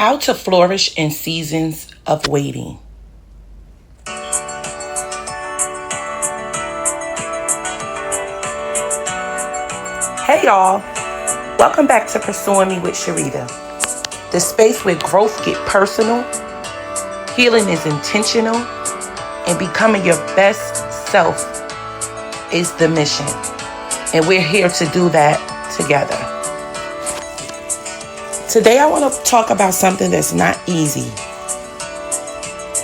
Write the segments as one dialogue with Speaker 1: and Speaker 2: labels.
Speaker 1: How to flourish in seasons of waiting. Hey y'all, welcome back to Pursuing Me with Sharita, the space where growth get personal, healing is intentional, and becoming your best self is the mission. And we're here to do that together. Today I want to talk about something that's not easy.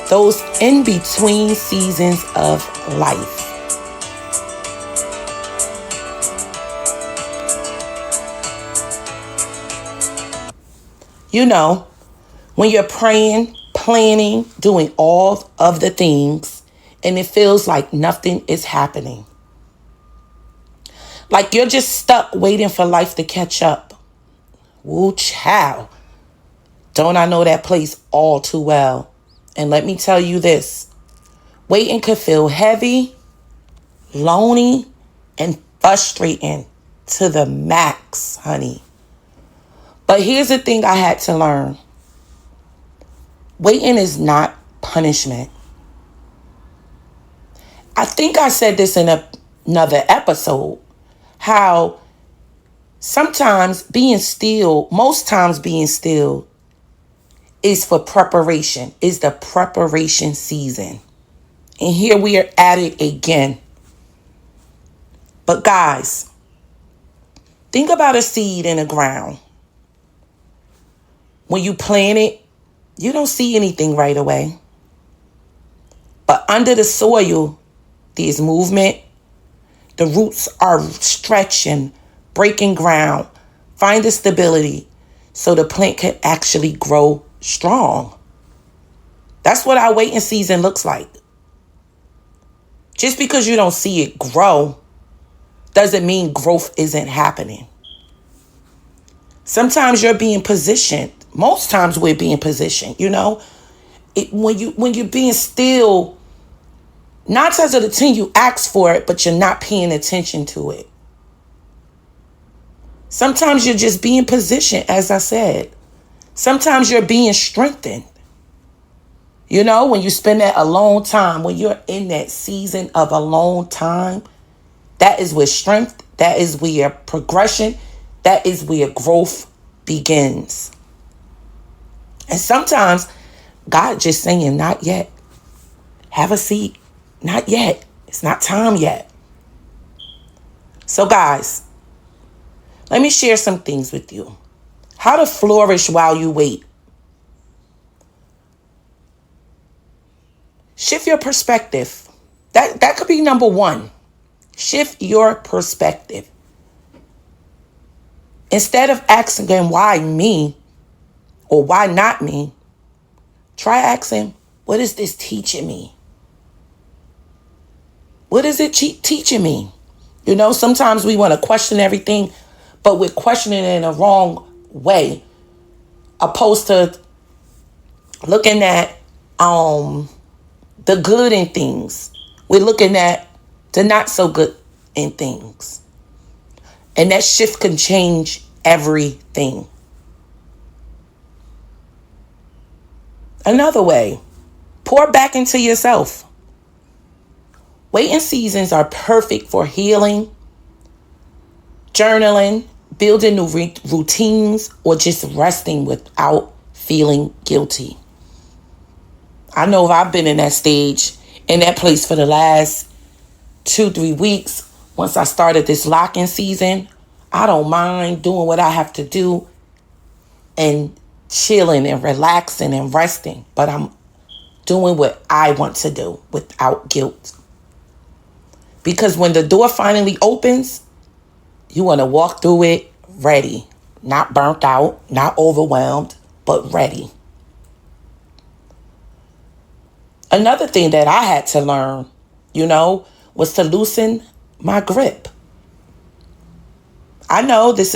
Speaker 1: Those in-between seasons of life. You know, when you're praying, planning, doing all of the things, and it feels like nothing is happening. Like you're just stuck waiting for life to catch up. Woo child. Don't I know that place all too well? And let me tell you this. Waiting could feel heavy, lonely, and frustrating to the max, honey. But here's the thing I had to learn. Waiting is not punishment. I think I said this in another episode, how sometimes being still, most times being still is for preparation, is the preparation season. And here we are at it again. But guys, think about a seed in the ground. When you plant it, you don't see anything right away. But under the soil, there's movement. The roots are stretching, breaking ground, finding stability so the plant can actually grow strong. That's what our waiting season looks like. Just because you don't see it grow doesn't mean growth isn't happening. Sometimes you're being positioned. Most times we're being positioned, you know. When you're being still, 9 times out of 10 you ask for it, but you're not paying attention to it. Sometimes you're just being positioned, as I said. Sometimes you're being strengthened. You know, when you spend that alone time, when you're in that season of alone time, that is where strength, that is where progression, that is where growth begins. And sometimes God just saying, not yet. Have a seat. Not yet. It's not time yet. So guys, let me share some things with you. How to flourish while you wait. Shift your perspective. That could be number one. Shift your perspective. Instead of asking why me or why not me, try asking, what is this teaching me? What is it teaching me? You know, sometimes we want to question everything, but we're questioning it in a wrong way, opposed to looking at the good in things. We're looking at the not so good in things. And that shift can change everything. Another way, pour back into yourself. Waiting seasons are perfect for healing, journaling, building new routines, or just resting without feeling guilty. I know I've been in that stage, in that place for the last 2-3 weeks. Once I started this locking season, I don't mind doing what I have to do and chilling and relaxing and resting. But I'm doing what I want to do without guilt. Because when the door finally opens, you want to walk through it ready. Not burnt out, not overwhelmed, but ready. Another thing that I had to learn, you know, was to loosen my grip. I know this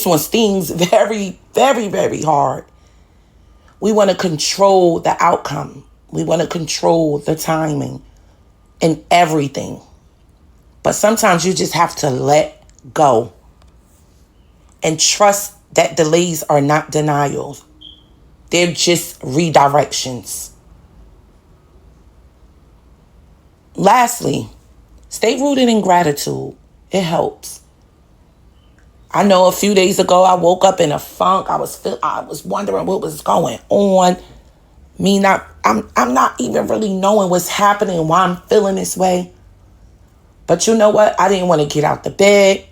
Speaker 1: one stings very, very, very hard. We want to control the outcome. We want to control the timing and everything. But sometimes you just have to let go and trust that delays are not denials. They're just redirections. Lastly, stay rooted in gratitude. It helps. I know a few days ago I woke up in a funk. I was wondering what was going on. I'm not even really knowing what's happening, why I'm feeling this way. But you know what? I didn't want to get out the bed.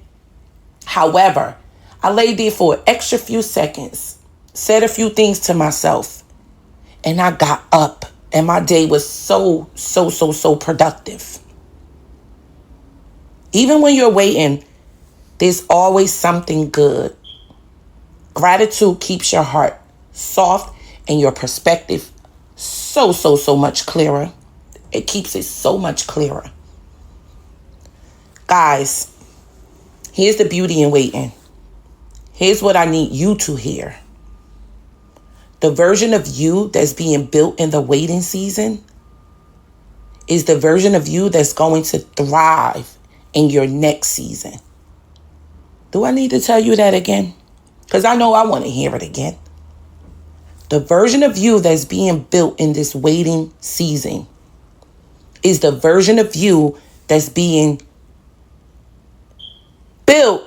Speaker 1: However, I laid there for an extra few seconds, said a few things to myself, and I got up. And my day was so productive. Even when you're waiting, there's always something good. Gratitude keeps your heart soft and your perspective so much clearer. It keeps it so much clearer. Guys, here's the beauty in waiting. Here's what I need you to hear. The version of you that's being built in the waiting season is the version of you that's going to thrive in your next season. Do I need to tell you that again? Because I know I want to hear it again. The version of you that's being built in this waiting season is the version of you that's being built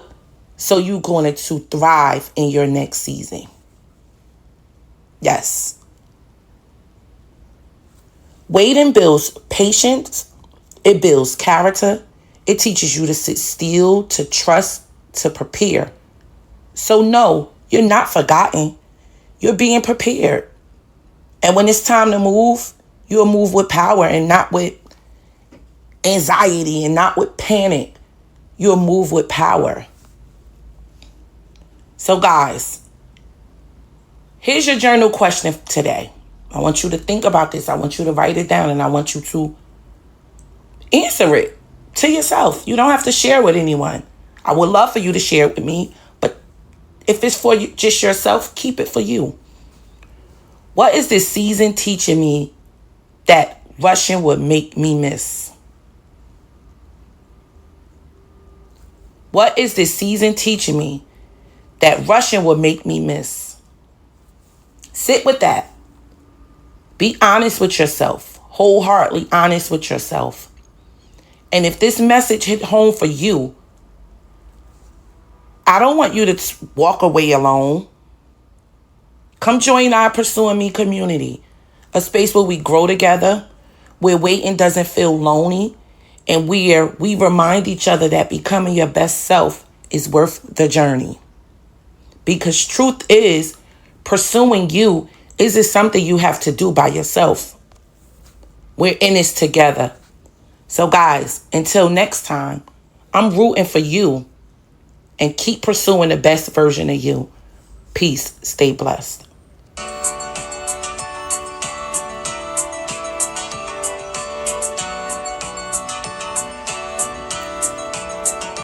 Speaker 1: so you're going to thrive in your next season. Yes. Waiting builds patience. It builds character. It teaches you to sit still, to trust, to prepare. So no, you're not forgotten. You're being prepared. And when it's time to move, you'll move with power and not with anxiety and not with panic. You'll move with power. So guys, here's your journal question today. I want you to think about this. I want you to write it down and I want you to answer it to yourself. You don't have to share with anyone. I would love for you to share it with me, but if it's for you, just yourself, keep it for you. What is this season teaching me that rushing would make me miss? What is this season teaching me that rushing would make me miss? Sit with that. Be honest with yourself. Wholeheartedly honest with yourself. And if this message hit home for you, I don't want you to walk away alone. Come join our Pursuing Me community, a space where we grow together, where waiting doesn't feel lonely, and where we remind each other that becoming your best self is worth the journey. Because truth is, pursuing you isn't something you have to do by yourself. We're in this together. So guys, until next time, I'm rooting for you and keep pursuing the best version of you. Peace. Stay blessed.